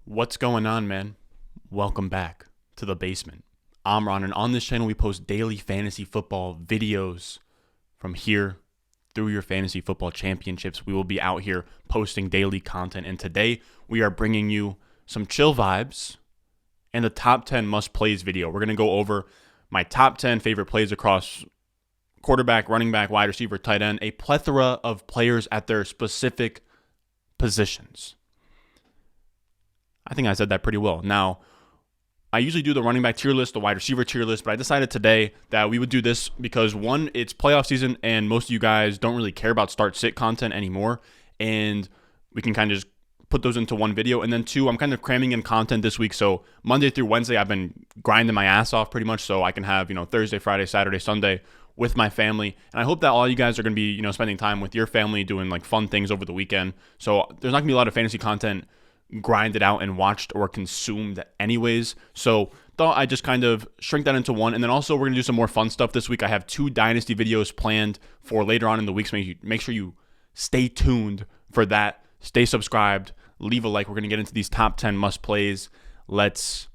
What's going on, man? Welcome back to the basement. I'm Ron, and on this channel, we post daily fantasy football videos from here through your fantasy football championships. We will be out here posting daily content, and today we are bringing you some chill vibes and the top 10 must-plays video. We're going to go over my top 10 favorite plays across quarterback, running back, wide receiver, tight end, a plethora of players at their specific positions. I think I said that pretty well. Now, I usually do the running back tier list, the wide receiver tier list, but I decided today that we would do this because, one, it's playoff season and most of you guys don't really care about start-sit content anymore, and we can kind of just put those into one video. And then two, I'm kind of cramming in content this week, so Monday through Wednesday, I've been grinding my ass off pretty much so I can have, Thursday, Friday, Saturday, Sunday with my family. And I hope that all you guys are going to be, spending time with your family, doing like fun things over the weekend. So there's not going to be a lot of fantasy content grinded out and watched or consumed anyways. So thought I'd just kind of shrink that into one. And then also we're going to do some more fun stuff this week. I have 2 Dynasty videos planned for later on in the week. So make sure you stay tuned for that. Stay subscribed. Leave a like. We're going to get into these top 10 must plays. Let's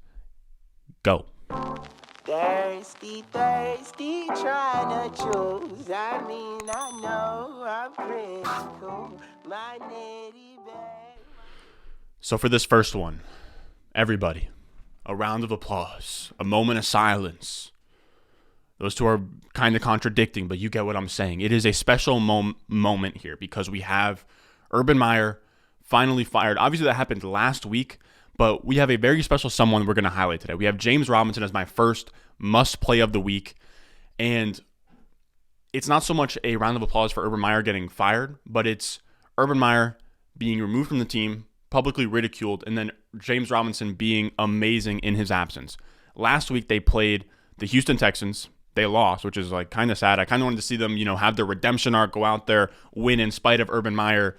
go. Thirsty, trying to choose. I know I'm pretty cool. My nitty babe. So for this first one, everybody, a round of applause, a moment of silence. Those two are kind of contradicting, but you get what I'm saying. It is a special moment here because we have Urban Meyer finally fired. Obviously, that happened last week, but we have a very special someone we're going to highlight today. We have James Robinson as my first must-play of the week, and it's not so much a round of applause for Urban Meyer getting fired, but it's Urban Meyer being removed from the team, publicly ridiculed, and then James Robinson being amazing in his absence. Last week, they played the Houston Texans. They lost, which is like kind of sad. I kind of wanted to see them, have their redemption arc, go out there, win in spite of Urban Meyer.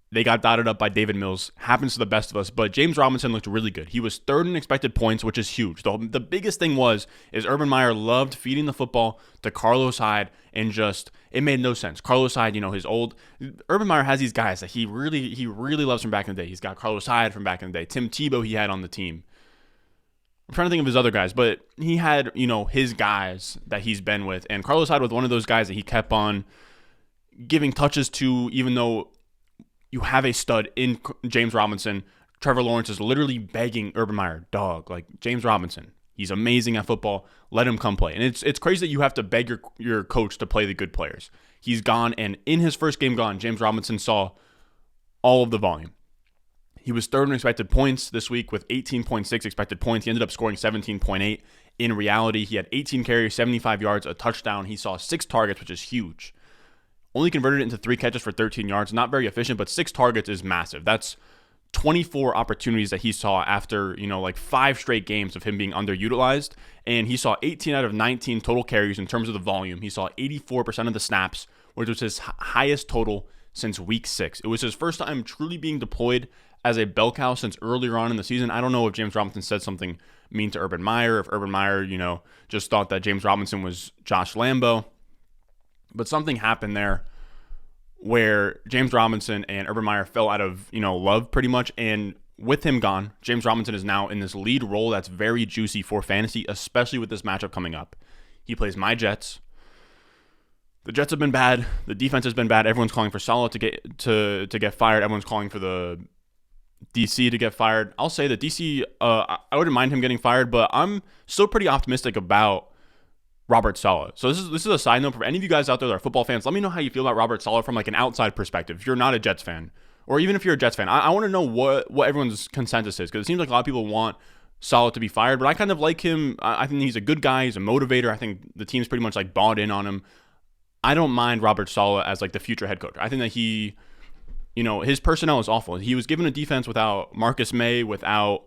They got dotted up by David Mills. Happens to the best of us, but James Robinson looked really good. He was third in expected points, which is huge. The biggest thing is Urban Meyer loved feeding the football to Carlos Hyde, and it made no sense. Carlos Hyde, Urban Meyer has these guys that he really loves from back in the day. He's got Carlos Hyde from back in the day. Tim Tebow he had on the team. I'm trying to think of his other guys, but he had, his guys that he's been with, and Carlos Hyde was one of those guys that he kept on giving touches to, even though you have a stud in James Robinson. Trevor Lawrence is literally begging Urban Meyer, dog, like James Robinson. He's amazing at football. Let him come play. And it's crazy that you have to beg your coach to play the good players. He's gone, and in his first game gone, James Robinson saw all of the volume. He was third in expected points this week with 18.6 expected points. He ended up scoring 17.8. In reality, he had 18 carries, 75 yards, a touchdown. He saw 6 targets, which is huge. Only converted it into 3 catches for 13 yards. Not very efficient, but 6 targets is massive. That's 24 opportunities that he saw after, 5 straight games of him being underutilized. And he saw 18 out of 19 total carries in terms of the volume. He saw 84% of the snaps, which was his highest total since week 6. It was his first time truly being deployed as a bell cow since earlier on in the season. I don't know if James Robinson said something mean to Urban Meyer, if Urban Meyer, just thought that James Robinson was Josh Lambo. But something happened there where James Robinson and Urban Meyer fell out of, love pretty much. And with him gone, James Robinson is now in this lead role that's very juicy for fantasy, especially with this matchup coming up. He plays my Jets. The Jets have been bad. The defense has been bad. Everyone's calling for Saleh to get fired. Everyone's calling for the DC to get fired. I'll say that DC, I wouldn't mind him getting fired, but I'm still pretty optimistic about Robert Saleh. So this is a side note for any of you guys out there that are football fans. Let me know how you feel about Robert Saleh from like an outside perspective. If you're not a Jets fan, or even if you're a Jets fan, I want to know what everyone's consensus is, because it seems like a lot of people want Saleh to be fired, but I kind of like him. I think he's a good guy. He's a motivator. I think the team's pretty much like bought in on him. I don't mind Robert Saleh as like the future head coach. I think that he, his personnel is awful. He was given a defense without Marcus May, without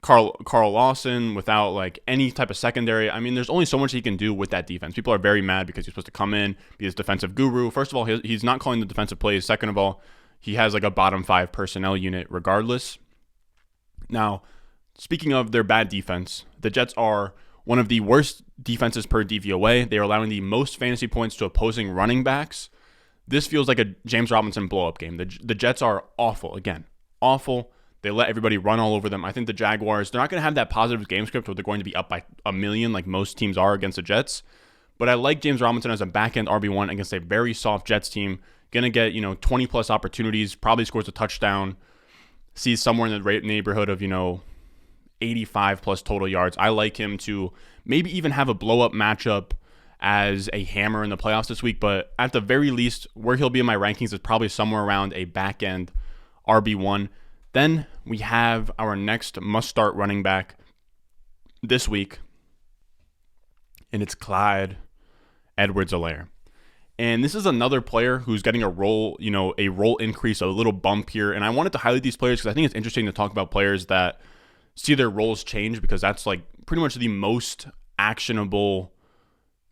Carl Lawson, without like any type of secondary. I mean, there's only so much he can do with that defense. People are very mad because he's supposed to come in, be this defensive guru. First of all, he's not calling the defensive plays. Second of all, he has like a bottom 5 personnel unit regardless. Now, speaking of their bad defense, the Jets are one of the worst defenses per DVOA. They are allowing the most fantasy points to opposing running backs. This feels like a James Robinson blow-up game. The Jets are awful. Again, awful. They let everybody run all over them. I think the Jaguars, they're not going to have that positive game script where they're going to be up by a million like most teams are against the Jets. But I like James Robinson as a back-end RB1 against a very soft Jets team. Going to get, 20-plus opportunities, probably scores a touchdown, sees somewhere in the neighborhood of, 85-plus total yards. I like him to maybe even have a blow-up matchup as a hammer in the playoffs this week. But at the very least, where he'll be in my rankings is probably somewhere around a back-end RB1. Then we have our next must-start running back this week, and it's Clyde Edwards-Helaire. And this is another player who's getting a role increase, a little bump here. And I wanted to highlight these players because I think it's interesting to talk about players that see their roles change, because that's like pretty much the most actionable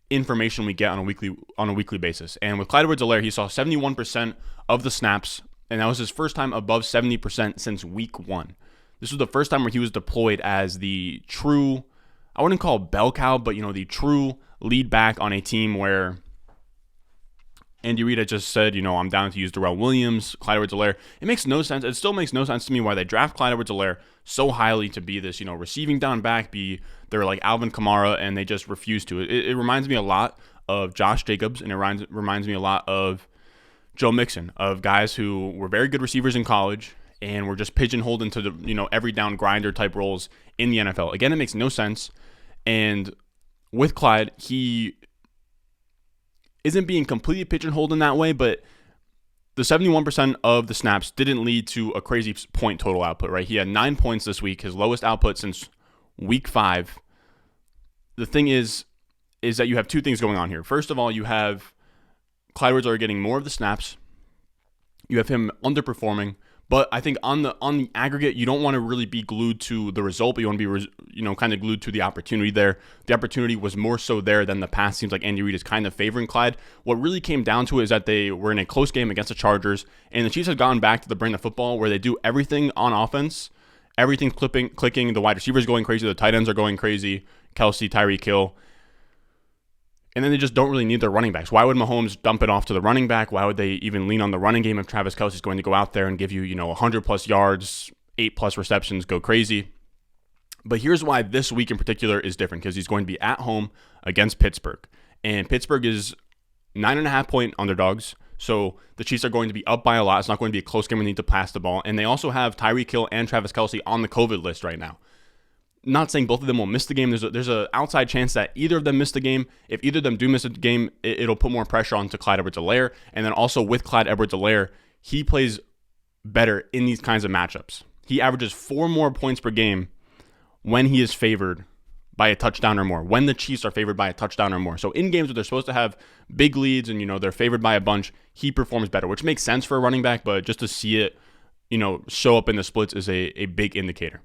information we get on a weekly basis. And with Clyde Edwards-Helaire, he saw 71% of the snaps, and that was his first time above 70% since week 1. This was the first time where he was deployed as the true, I wouldn't call it bell cow, but the true lead back on a team where Andy Reid had just said, I'm down to use Darrell Williams, Clyde Edwards-Helaire. It makes no sense. It still makes no sense to me why they draft Clyde Edwards-Helaire so highly to be this, receiving down back, they're like Alvin Kamara, and they just refuse to. It reminds me a lot of Josh Jacobs, and it reminds me a lot of Joe Mixon, of guys who were very good receivers in college and were just pigeonholed into the, every down grinder type roles in the NFL. Again, it makes no sense. And with Clyde, he isn't being completely pigeonholed in that way, but the 71% of the snaps didn't lead to a crazy point total output, right? He had 9 points this week, his lowest output since week 5. The thing is that you have two things going on here. First of all, you have Clyde Edwards-Helaire getting more of the snaps. You have him underperforming. But I think on the aggregate, you don't want to really be glued to the result, but you want to be kind of glued to the opportunity there. The opportunity was more so there than the pass. Seems like Andy Reid is kind of favoring Clyde. What really came down to it is that they were in a close game against the Chargers, and the Chiefs had gone back to the brand of football where they do everything on offense. Everything's clicking. The wide receivers going crazy. The tight ends are going crazy. Kelsey, Tyreek Hill. And then they just don't really need their running backs. Why would Mahomes dump it off to the running back? Why would they even lean on the running game if Travis Kelsey is going to go out there and give you, 100-plus yards, 8-plus receptions, go crazy? But here's why this week in particular is different, because he's going to be at home against Pittsburgh. And Pittsburgh is 9.5-point underdogs. So the Chiefs are going to be up by a lot. It's not going to be a close game where they need to pass the ball. And they also have Tyreek Hill and Travis Kelsey on the COVID list right now. Not saying both of them will miss the game. There's an outside chance that either of them miss the game. If either of them do miss the game, it'll put more pressure onto Clyde Edwards-Helaire. And then also with Clyde Edwards-Helaire, he plays better in these kinds of matchups. He averages 4 more points per game when he is favored by a touchdown or more, when the Chiefs are favored by a touchdown or more. So in games where they're supposed to have big leads and, they're favored by a bunch, he performs better, which makes sense for a running back, but just to see it, show up in the splits is a big indicator.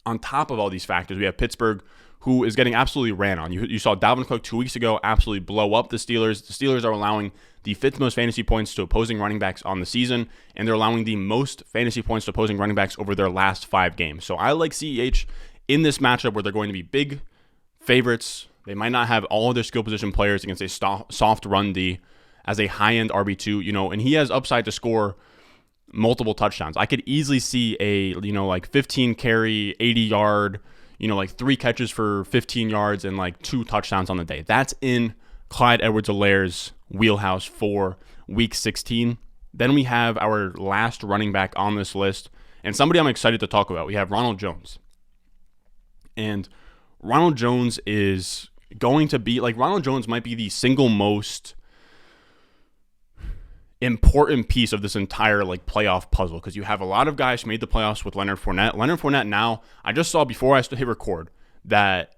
On top of all these factors, we have Pittsburgh, who is getting absolutely ran on. You saw Dalvin Cook 2 weeks ago absolutely blow up the Steelers. The Steelers are allowing the 5th most fantasy points to opposing running backs on the season, and they're allowing the most fantasy points to opposing running backs over their last 5 games. So I like CEH in this matchup where they're going to be big favorites. They might not have all of their skill position players against a soft run D as a high-end RB2, and he has upside to score multiple touchdowns. I could easily see a 15 carry, 80 yard, 3 catches for 15 yards and 2 touchdowns on the day. That's in Clyde Edwards-Helaire's wheelhouse for week 16. Then we have our last running back on this list, and somebody I'm excited to talk about. We have Ronald Jones. And Ronald Jones is going to be Ronald Jones might be the single most important piece of this entire playoff puzzle, because you have a lot of guys who made the playoffs with Leonard Fournette. Leonard Fournette now, I just saw before I hit record that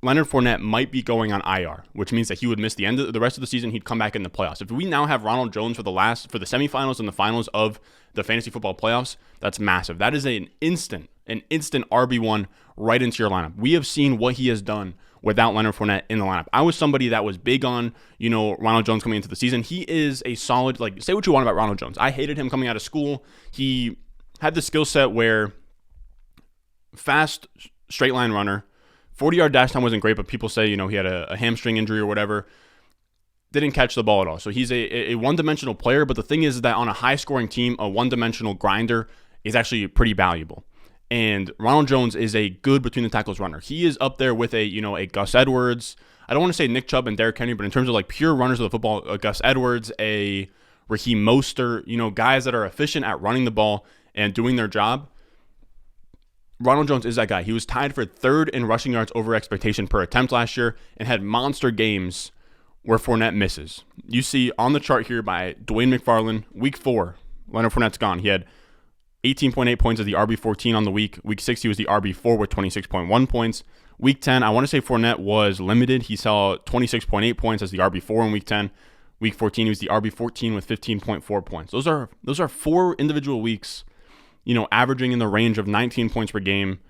Leonard Fournette might be going on IR, which means that he would miss the rest of the season. He'd come back in the playoffs. If we now have Ronald Jones for the semifinals and the finals of the fantasy football playoffs, that's massive. That is an instant RB1 right into your lineup. We have seen what he has done without Leonard Fournette in the lineup. I was somebody that was big on, Ronald Jones coming into the season. He is a solid, say what you want about Ronald Jones. I hated him coming out of school. He had the skill set where fast, straight line runner, 40-yard dash time wasn't great, but people say, he had a hamstring injury or whatever. Didn't catch the ball at all. So he's a one-dimensional player, but the thing is that on a high-scoring team, a one-dimensional grinder is actually pretty valuable. And Ronald Jones is a good between the tackles runner. He is up there with a Gus Edwards. I don't want to say Nick Chubb and Derrick Henry, but in terms of like pure runners of the football, a Gus Edwards, a Raheem Mostert, guys that are efficient at running the ball and doing their job. Ronald Jones is that guy. He was tied for third in rushing yards over expectation per attempt last year and had monster games where Fournette misses. You see on the chart here by Dwayne McFarland, week 4, Leonard Fournette's gone. He had 18.8 points as the RB14 on the week. Week 6, he was the RB4 with 26.1 points. Week 10, I want to say Fournette was limited. He saw 26.8 points as the RB4 in week 10. Week 14, he was the RB14 with 15.4 points. Those are 4 individual weeks, averaging in the range of 19 points per game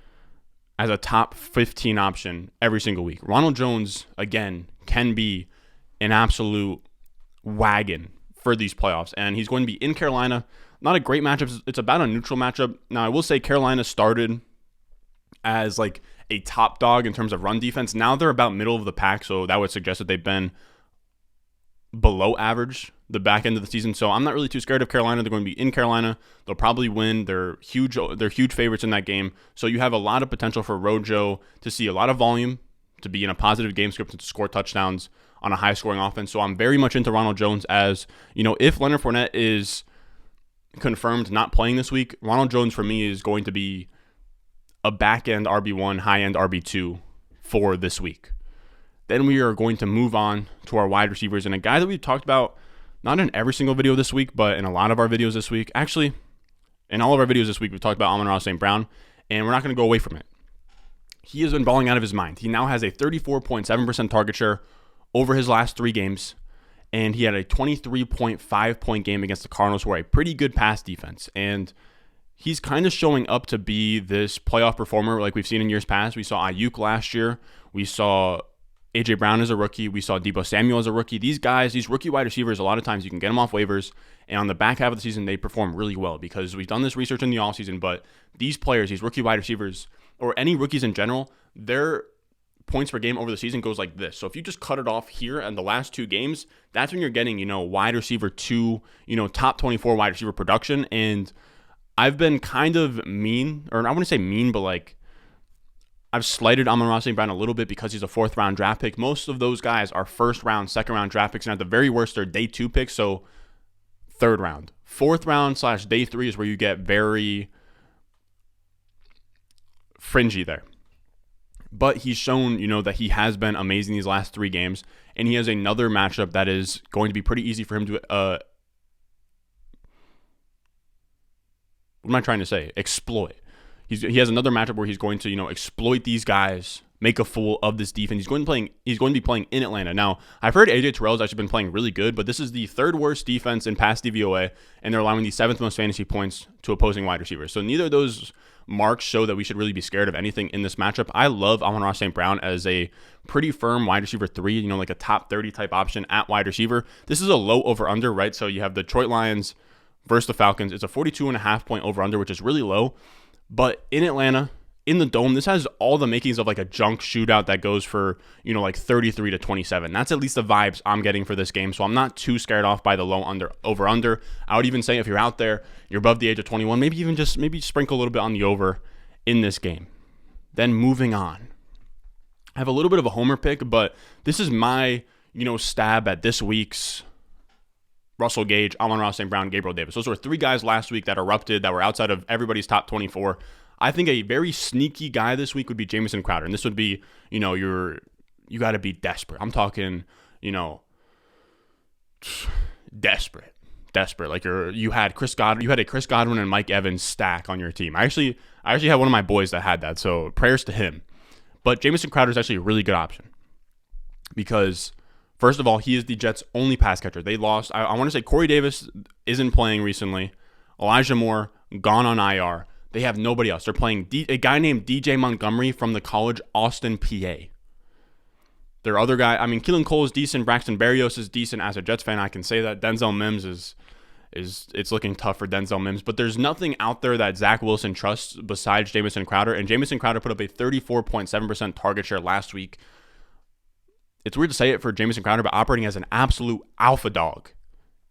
as a top 15 option every single week. Ronald Jones, again, can be an absolute wagon for these playoffs, and he's going to be in Carolina. Not a great matchup. It's about a neutral matchup. Now, I will say Carolina started as like a top dog in terms of run defense. Now they're about middle of the pack, so that would suggest that they've been below average the back end of the season. So I'm not really too scared of Carolina. They're going to be in Carolina. They'll probably win. They're huge favorites in that game. So you have a lot of potential for Rojo to see a lot of volume, to be in a positive game script, and to score touchdowns on a high-scoring offense. So I'm very much into Ronald Jones as, if Leonard Fournette is confirmed not playing this week, Ronald Jones for me is going to be a back-end RB1, high-end RB2 for this week. Then we are going to move on to our wide receivers, and a guy that we've talked about not in every single video this week, but in a lot of our videos this week. Actually, in all of our videos this week, we've talked about Amon-Ra St. Brown, and we're not going to go away from it. He has been balling out of his mind. He now has a 34.7% target share over his last 3 games, and he had a 23.5 point game against the Cardinals, who are a pretty good pass defense. And he's kind of showing up to be this playoff performer like we've seen in years past. We saw Ayuk last year. We saw A.J. Brown as a rookie. We saw Deebo Samuel as a rookie. These guys, these rookie wide receivers, a lot of times you can get them off waivers, and on the back half of the season, they perform really well because we've done this research in the offseason, but these players, these rookie wide receivers, or any rookies in general, their points per game over the season goes like this. So if you just cut it off here in the last 2 games, that's when you're getting, wide receiver 2, top 24 wide receiver production. And I've been kind of mean, or I wouldn't say mean, but like I've slighted Amon-Ra St. Brown a little bit because he's a 4th round draft pick. Most of those guys are 1st round, 2nd round draft picks, and at the very worst, they're day 2 picks, so 3rd round. 4th round / day 3 is where you get very fringy there. But he's shown, that he has been amazing these last 3 games, and he has another matchup that is going to be pretty easy for him to what am I trying to say? Exploit. He has another matchup where he's going to, exploit these guys, make a fool of this defense. He's going to be playing in Atlanta. Now, I've heard AJ Terrell's actually been playing really good, but this is the 3rd worst defense in pass DVOA, and they're allowing the 7th most fantasy points to opposing wide receivers. So neither of those marks show that we should really be scared of anything in this matchup. I love Amon-Ra St. Brown as a pretty firm wide receiver 3, like a top 30 type option at wide receiver. This is a low over-under, right? So you have the Detroit Lions versus the Falcons. It's a 42.5 point over-under, which is really low. But in Atlanta, in the Dome, this has all the makings of like a junk shootout that goes for, like 33-27. That's at least the vibes I'm getting for this game. So I'm not too scared off by the low over-under. I would even say if you're out there, you're above the age of 21, maybe sprinkle a little bit on the over in this game. Then moving on. I have a little bit of a homer pick, but this is my, stab at this week's Russell Gage, Amon-Ra St. Brown, Gabriel Davis. Those were 3 guys last week that erupted, that were outside of everybody's top 24. I think a very sneaky guy this week would be Jamison Crowder. And this would be, you got to be desperate. I'm talking, desperate. Like you had a Chris Godwin and Mike Evans stack on your team. I actually had one of my boys that had that, so prayers to him. But Jamison Crowder is actually a really good option because, first of all, he is the Jets' only pass catcher. They lost. I want to say Corey Davis isn't playing recently. Elijah Moore gone on IR. They have nobody else. They're playing a guy named DJ Montgomery from the college Austin, PA. Their other guy, Keelan Cole is decent. Braxton Berrios is decent. As a Jets fan, I can say that. Denzel Mims is it's looking tough for Denzel Mims. But there's nothing out there that Zach Wilson trusts besides Jamison Crowder. And Jamison Crowder put up a 34.7% target share last week. It's weird to say it for Jamison Crowder, but operating as an absolute alpha dog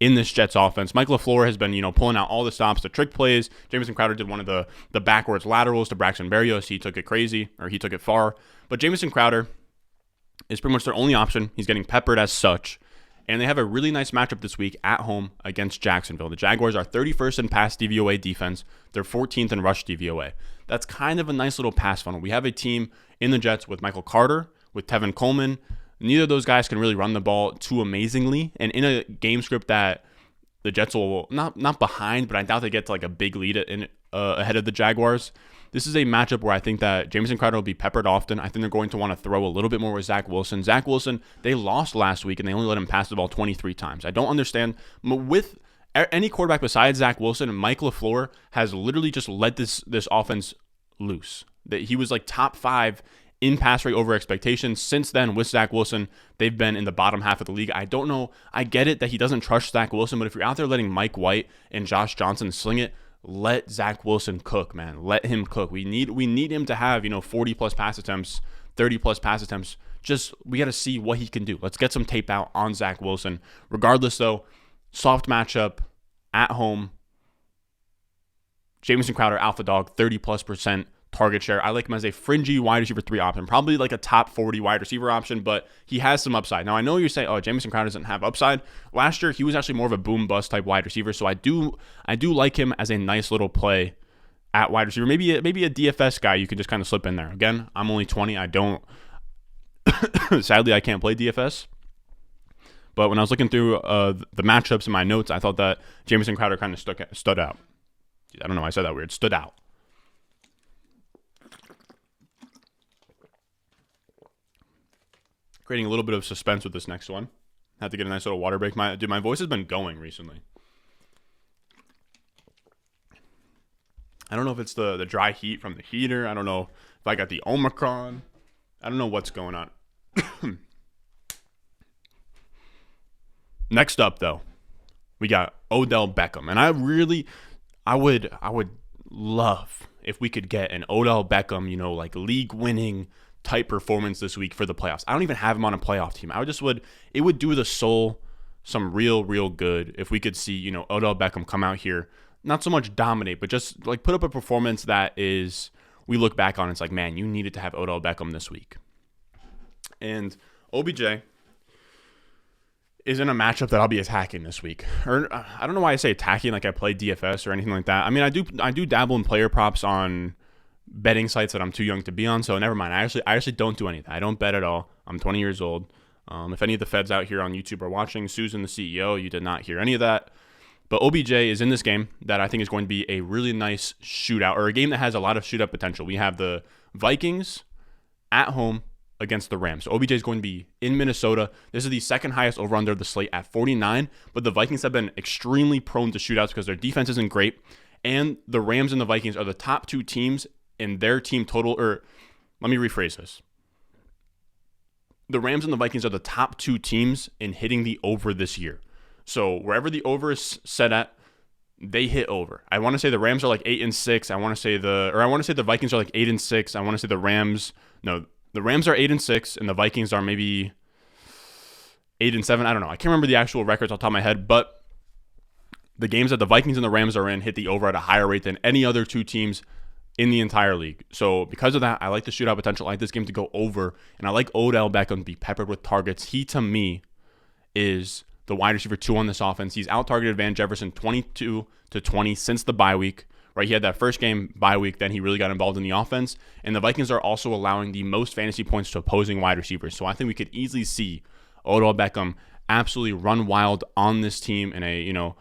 in this Jets offense. Mike LaFleur has been, pulling out all the stops, the trick plays. Jamison Crowder did one of the backwards laterals to Braxton Berrios. He took it crazy, or he took it far. But Jamison Crowder is pretty much their only option. He's getting peppered as such. And they have a really nice matchup this week at home against Jacksonville. The Jaguars are 31st in pass DVOA defense. They're 14th in rush DVOA. That's kind of a nice little pass funnel. We have a team in the Jets with Michael Carter, with Tevin Coleman. Neither of those guys can really run the ball too amazingly. And in a game script that the Jets will not behind, but I doubt they get to like a big lead ahead of the Jaguars. This is a matchup where I think that Jamison Crowder will be peppered often. I think they're going to want to throw a little bit more with Zach Wilson. Zach Wilson, they lost last week and they only let him pass the ball 23 times. I don't understand. With any quarterback besides Zach Wilson, Mike LaFleur has literally just let this offense loose. That he was like top 5 in pass rate over expectations. Since then, with Zach Wilson, they've been in the bottom half of the league. I don't know. I get it that he doesn't trust Zach Wilson, but if you're out there letting Mike White and Josh Johnson sling it, let Zach Wilson cook, man. Let him cook. We need him to have, 40 plus pass attempts, 30 plus pass attempts. Just, we got to see what he can do. Let's get some tape out on Zach Wilson. Regardless, though, soft matchup at home. Jamison Crowder, alpha dog, 30 plus % target share. I like him as a fringy wide receiver 3 option, probably like a top 40 wide receiver option, but he has some upside. Now, I know you're saying, oh, Jamison Crowder doesn't have upside. Last year, he was actually more of a boom bust type wide receiver, so I do like him as a nice little play at wide receiver. Maybe a DFS guy you can just kind of slip in there. Again, I'm only 20. I don't, sadly, I can't play DFS. But when I was looking through the matchups in my notes, I thought that Jamison Crowder kind of stood out. I don't know why I said that weird. Stood out. Creating a little bit of suspense with this next one. Had to get a nice little water break. My voice has been going recently. I don't know if it's the dry heat from the heater. I don't know if I got the Omicron. I don't know what's going on. Next up, though, we got Odell Beckham. And I would love if we could get an Odell Beckham, like league-winning type performance this week for the playoffs. I don't even have him on a playoff team. It would do the soul some real good if we could see, Odell Beckham come out here, not so much dominate, but just like put up a performance that is, we look back on, it's like, man, you needed to have Odell Beckham this week. And OBJ is in a matchup that I'll be attacking this week. Or I don't know why I say attacking like I play DFS or anything like that. I mean, I do dabble in player props on betting sites that I'm too young to be on, so never mind. I actually don't do anything. I don't bet at all. I'm 20 years old. If any of the feds out here on YouTube are watching, Susan, the CEO, you did not hear any of that. But OBJ is in this game that I think is going to be a really nice shootout, or a game that has a lot of shootout potential. We have the Vikings at home against the Rams. So OBJ is going to be in Minnesota. This is the second highest over-under of the slate at 49, but the Vikings have been extremely prone to shootouts because their defense isn't great, and the Rams and the Vikings are the top 2 teams in their team total, or let me rephrase this. The Rams and the Vikings are the top 2 teams in hitting the over this year. So wherever the over is set at, they hit over. I want to say the Rams are like 8-6. I want to say the Vikings are like 8-6. I want to say the Rams are 8-6 and the Vikings are maybe 8-7. I don't know. I can't remember the actual records off the top of my head, but the games that the Vikings and the Rams are in hit the over at a higher rate than any other 2 teams in the entire league. So because of that, I like the shootout potential. I like this game to go over, and I like Odell Beckham to be peppered with targets. He, to me, is the wide receiver 2 on this offense. He's out-targeted Van Jefferson 22-20 since the bye week. Right, he had that first game bye week, then he really got involved in the offense. And the Vikings are also allowing the most fantasy points to opposing wide receivers. So I think we could easily see Odell Beckham absolutely run wild on this team in a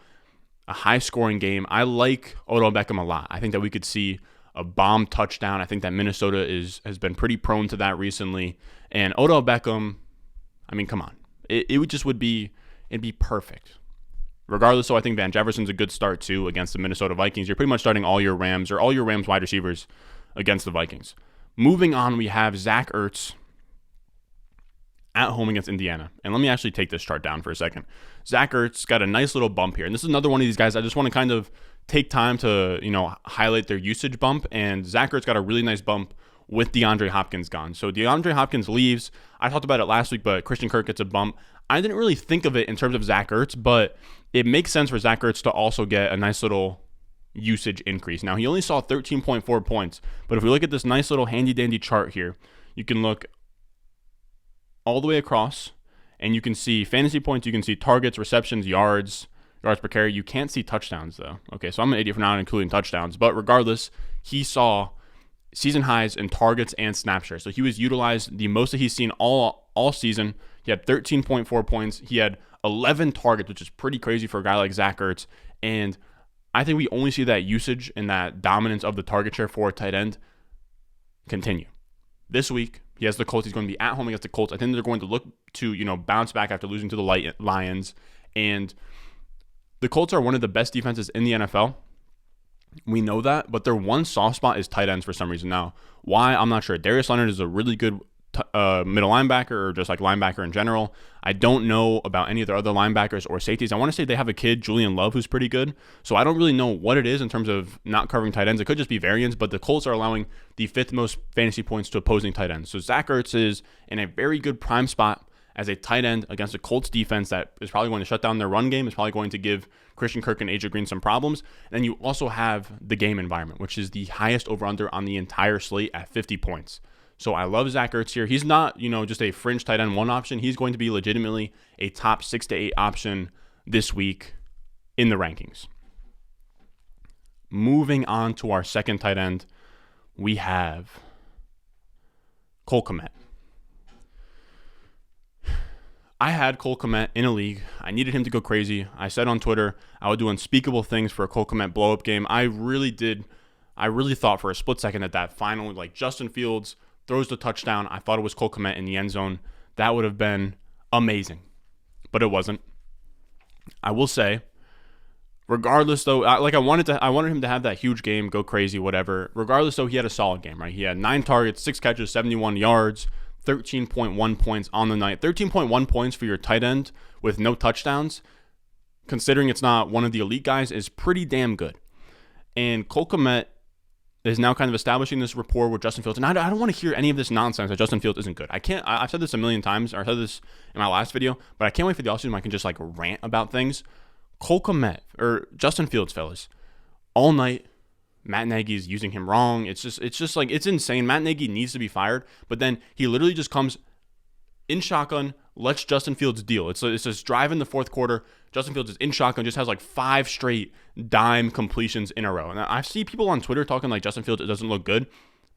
high-scoring game. I like Odell Beckham a lot. I think that we could see a bomb touchdown. I think that Minnesota has been pretty prone to that recently. And Odell Beckham, I mean, come on. It'd be perfect. Regardless, so I think Van Jefferson's a good start too against the Minnesota Vikings. You're pretty much starting all your Rams wide receivers against the Vikings. Moving on, we have Zach Ertz at home against Indiana. And let me actually take this chart down for a second. Zach Ertz got a nice little bump here. And this is another one of these guys I just want to kind of take time to, highlight their usage bump. And Zach Ertz got a really nice bump with DeAndre Hopkins gone. So DeAndre Hopkins leaves. I talked about it last week, but Christian Kirk gets a bump. I didn't really think of it in terms of Zach Ertz, but it makes sense for Zach Ertz to also get a nice little usage increase. Now, he only saw 13.4 points, but if we look at this nice little handy-dandy chart here, you can look all the way across, and you can see fantasy points, you can see targets, receptions, yards per carry. You can't see touchdowns, though. Okay, so I'm an idiot for not including touchdowns, but regardless, he saw season highs in targets and snap share. So he was utilized the most that he's seen all season. He had 13.4 points. He had 11 targets, which is pretty crazy for a guy like Zach Ertz. And I think we only see that usage and that dominance of the target share for a tight end continue. This week, he has the Colts. He's going to be at home against the Colts. I think they're going to look to, bounce back after losing to the Lions. And the Colts are one of the best defenses in the NFL. We know that, but their one soft spot is tight ends for some reason. Now, why? I'm not sure. Darius Leonard is a really good middle linebacker, or just like linebacker in general. I don't know about any of their other linebackers or safeties. I want to say they have a kid, Julian Love, who's pretty good. So I don't really know what it is in terms of not covering tight ends. It could just be variance, but the Colts are allowing the 5th most fantasy points to opposing tight ends. So Zach Ertz is in a very good prime spot as a tight end against a Colts defense that is probably going to shut down their run game. It's probably going to give Christian Kirk and AJ Green some problems. And then you also have the game environment, which is the highest over-under on the entire slate at 50 points. So I love Zach Ertz here. He's not, just a fringe tight end one option. He's going to be legitimately a top 6 to 8 option this week in the rankings. Moving on to our second tight end, we have Cole Kmet. I had Cole Kmet in a league. I needed him to go crazy. I said on Twitter I would do unspeakable things for a Cole Kmet blow-up game. I really thought for a split second that final, Justin Fields throws the touchdown, I thought it was Cole Kmet in the end zone. That would have been amazing, but it wasn't. I will say, regardless though, I wanted him to have that huge game, go crazy, whatever. Regardless though, he had a solid game, right? He had 9 targets, 6 catches, 71 yards, 13.1 points on the night. 13.1 points for your tight end with no touchdowns, considering it's not one of the elite guys, is pretty damn good. And Cole Kmet is now kind of establishing this rapport with Justin Fields. And I don't want to hear any of this nonsense that Justin Fields isn't good. I've said this a million times, or I said this in my last video, but I can't wait for the offseason when I can just rant about things. Cole Kmet, or Justin Fields, fellas, all night, Matt Nagy is using him wrong. It's insane. Matt Nagy needs to be fired, but then he literally just comes in shotgun, lets Justin Fields deal. It's this drive in the fourth quarter. Justin Fields is in shotgun, just has 5 straight dime completions in a row. And I see people on Twitter talking like Justin Fields doesn't look good.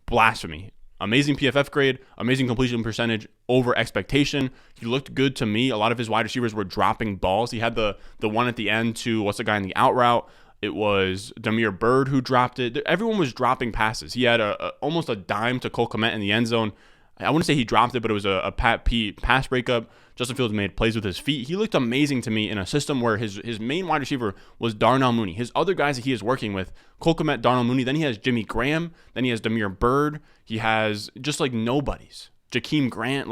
Blasphemy. Amazing PFF grade, amazing completion percentage over expectation. He looked good to me. A lot of his wide receivers were dropping balls. He had the one at the end to, what's the guy in the out route? It was Damiere Byrd who dropped it. Everyone was dropping passes. He had almost a dime to Cole Kmet in the end zone. I wouldn't say he dropped it, but it was a pass breakup. Justin Fields made plays with his feet. He looked amazing to me in a system where his main wide receiver was Darnell Mooney. His other guys that he is working with, Cole Kmet, Darnell Mooney. Then he has Jimmy Graham. Then he has Damiere Byrd. He has just nobodies. Jakeem Grant.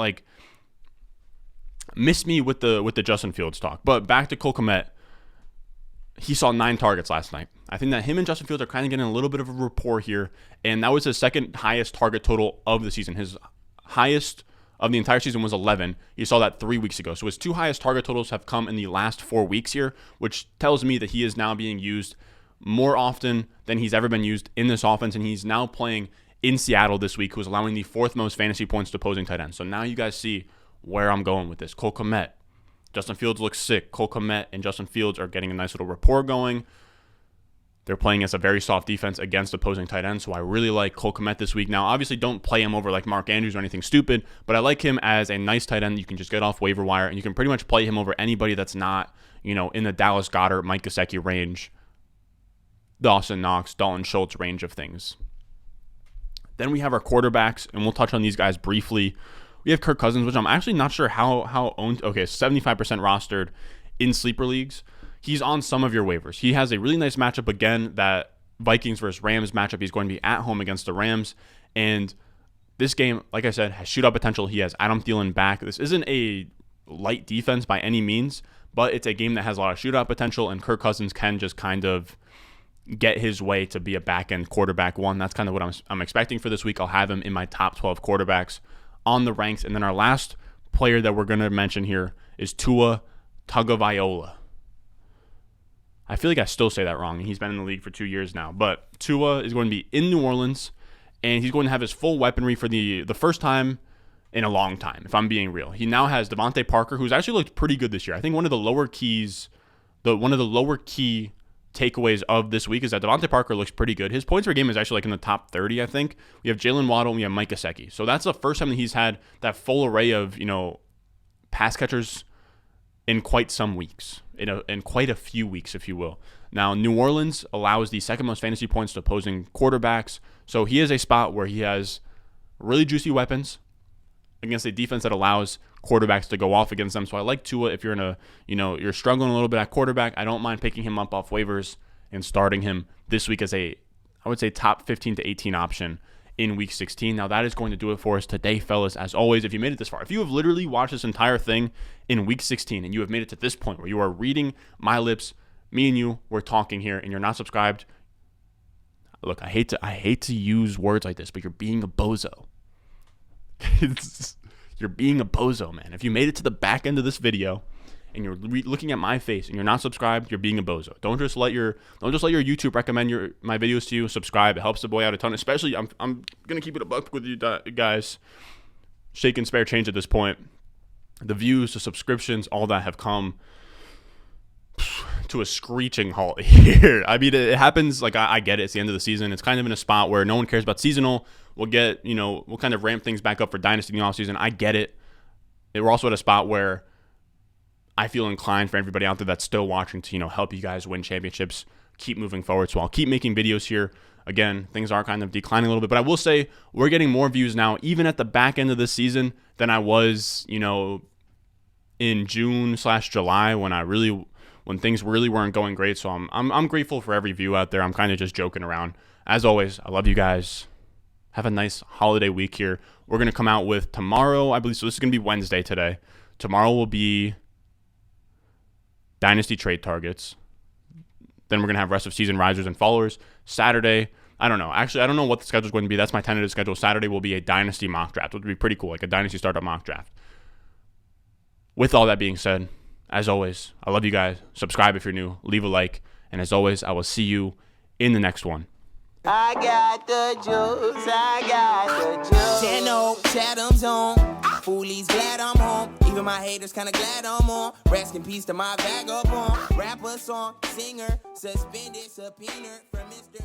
Missed me with the Justin Fields talk. But back to Cole Kmet. He saw 9 targets last night. I think that him and Justin Fields are kind of getting a little bit of a rapport here, and that was his second highest target total of the season. His highest of the entire season was 11. You saw that 3 weeks ago. So his 2 highest target totals have come in the last 4 weeks here, which tells me that he is now being used more often than he's ever been used in this offense, and he's now playing in Seattle this week, who's allowing the 4th most fantasy points to opposing tight ends. So now you guys see where I'm going with this. Cole Kmet. Justin Fields looks sick. Cole Kmet and Justin Fields are getting a nice little rapport going. They're playing as a very soft defense against opposing tight ends, so I really like Cole Kmet this week. Now, obviously, don't play him over like Mark Andrews or anything stupid, but I like him as a nice tight end you can just get off waiver wire, and you can pretty much play him over anybody that's not, in the Dallas Goedert, Mike Gesicki range, Dawson Knox, Dalton Schultz range of things. Then we have our quarterbacks, and we'll touch on these guys briefly. We have Kirk Cousins, which I'm actually not sure how owned. Okay, 75% rostered in sleeper leagues. He's on some of your waivers. He has a really nice matchup again, that Vikings versus Rams matchup. He's going to be at home against the Rams. And this game, like I said, has shootout potential. He has Adam Thielen back. This isn't a light defense by any means, but it's a game that has a lot of shootout potential, and Kirk Cousins can just kind of get his way to be a back-end quarterback one. That's kind of what I'm expecting for this week. I'll have him in my top 12 quarterbacks on the ranks. And then our last player that we're going to mention here is Tua Tagovailoa. I feel like I still say that wrong, and he's been in the league for 2 years now. But Tua is going to be in New Orleans, and he's going to have his full weaponry for the first time in a long time, if I'm being real. He now has Devontae Parker, who's actually looked pretty good this year. I think one of the lower key takeaways of this week is that Devontae Parker looks pretty good. His points per game is actually like in the top 30, I think. We have Jalen Waddle and we have Mike Gesicki. So that's the first time that he's had that full array of, pass catchers in quite some weeks, in quite a few weeks, if you will. Now, New Orleans allows the second most fantasy points to opposing quarterbacks. So he is a spot where he has really juicy weapons against a defense that allows quarterbacks to go off against them. So I like Tua. If you're you're struggling a little bit at quarterback, I don't mind picking him up off waivers and starting him this week as I would say top 15 to 18 option in week 16. Now that is going to do it for us today, fellas. As always, if you made it this far, if you have literally watched this entire thing in week 16 and you have made it to this point where you are reading my lips, me and you, we're talking here, and you're not subscribed, look, I hate to use words like this, but you're being a bozo. You're being a bozo, man. If you made it to the back end of this video and you're looking at my face and you're not subscribed, you're being a bozo. Don't just let your YouTube recommend my videos to you. Subscribe. It helps the boy out a ton. Especially, I'm gonna keep it a buck with you guys. Shake and spare change at this point. The views, the subscriptions, all that have come to a screeching halt here. I mean, it happens. Like I get it. It's the end of the season. It's kind of in a spot where no one cares about seasonal. We'll kind of ramp things back up for Dynasty in the offseason. I get it. We're also at a spot where I feel inclined for everybody out there that's still watching to, help you guys win championships, keep moving forward. So I'll keep making videos here. Again, things are kind of declining a little bit, but I will say we're getting more views now, even at the back end of this season, than I was, in June/July when things really weren't going great. So I'm grateful for every view out there. I'm kind of just joking around. As always, I love you guys. Have a nice holiday week here. We're going to come out with tomorrow, I believe. So this is going to be Wednesday today. Tomorrow will be Dynasty trade targets. Then we're going to have rest of season risers and followers. Saturday, I don't know. Actually, I don't know what the schedule is going to be. That's my tentative schedule. Saturday will be a Dynasty mock draft, which would be pretty cool, like a Dynasty startup mock draft. With all that being said, as always, I love you guys. Subscribe if you're new. Leave a like. And as always, I will see you in the next one. I got the juice, I got the juice. 10-0, Chatham's on. Foolies glad I'm home. Even my haters kinda glad I'm on. Rest in peace to my vagabond. Rapper, song, singer, suspended, subpoena from Mr.